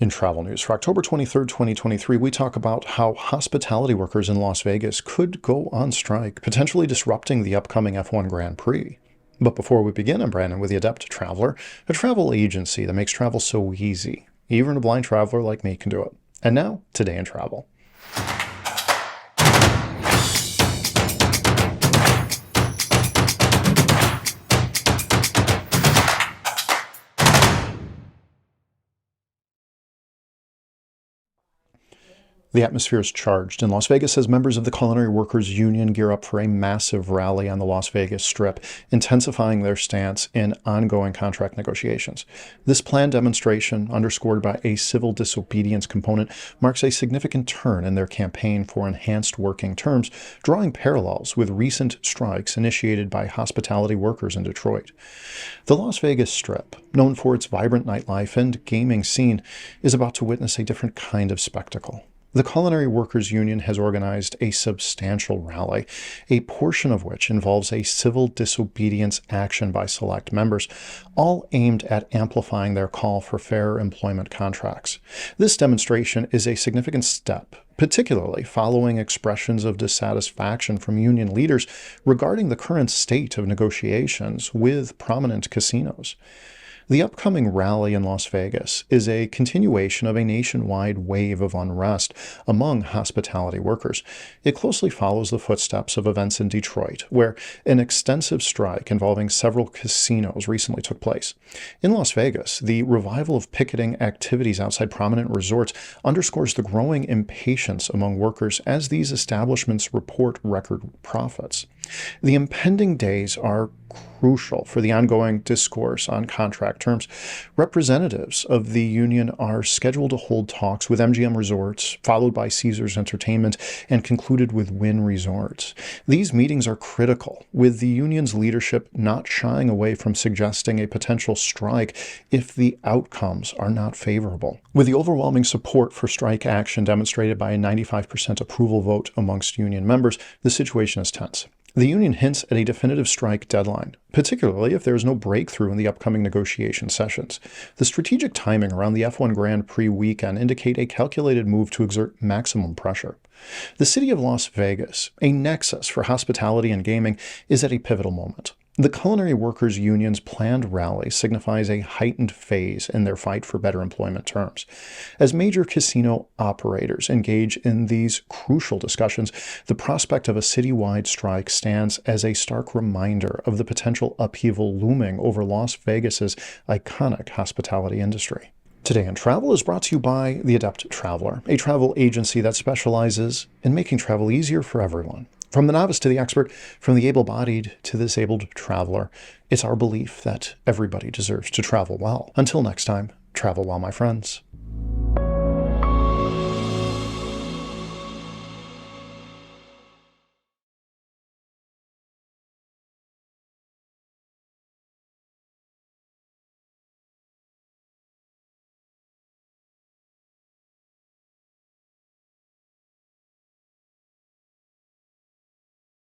In travel news for October 23rd, 2023, we talk about how hospitality workers in Las Vegas could go on strike, potentially disrupting the upcoming F1 Grand Prix. But before we begin, I'm Brandon with the Adept Traveler, a travel agency that makes travel so easy. Even a blind traveler like me can do it. And now, today in travel. The atmosphere is charged in Las Vegas as members of the Culinary Workers Union gear up for a massive rally on the Las Vegas Strip, intensifying their stance in ongoing contract negotiations. This planned demonstration, underscored by a civil disobedience component, marks a significant turn in their campaign for enhanced working terms, drawing parallels with recent strikes initiated by hospitality workers in Detroit. The Las Vegas Strip, known for its vibrant nightlife and gaming scene, is about to witness a different kind of spectacle. The Culinary Workers Union has organized a substantial rally, a portion of which involves a civil disobedience action by select members, all aimed at amplifying their call for fair employment contracts. This demonstration is a significant step, particularly following expressions of dissatisfaction from union leaders regarding the current state of negotiations with prominent casinos. The upcoming rally in Las Vegas is a continuation of a nationwide wave of unrest among hospitality workers. It closely follows the footsteps of events in Detroit, where an extensive strike involving several casinos recently took place. In Las Vegas, the revival of picketing activities outside prominent resorts underscores the growing impatience among workers as these establishments report record profits. The impending days are crucial for the ongoing discourse on contract terms. Representatives of the union are scheduled to hold talks with MGM Resorts, followed by Caesars Entertainment, and concluded with Wynn Resorts. These meetings are critical, with the union's leadership not shying away from suggesting a potential strike if the outcomes are not favorable. With the overwhelming support for strike action demonstrated by a 95% approval vote amongst union members, the situation is tense. The union hints at a definitive strike deadline, particularly if there is no breakthrough in the upcoming negotiation sessions. The strategic timing around the F1 Grand Prix weekend indicate a calculated move to exert maximum pressure. The city of Las Vegas, a nexus for hospitality and gaming, is at a pivotal moment. The Culinary Workers Union's planned rally signifies a heightened phase in their fight for better employment terms. As major casino operators engage in these crucial discussions, the prospect of a citywide strike stands as a stark reminder of the potential upheaval looming over Las Vegas's iconic hospitality industry. Today in Travel is brought to you by the Adept Traveler, a travel agency that specializes in making travel easier for everyone. From the novice to the expert, from the able-bodied to the disabled traveler, it's our belief that everybody deserves to travel well. Until next time, travel well, my friends.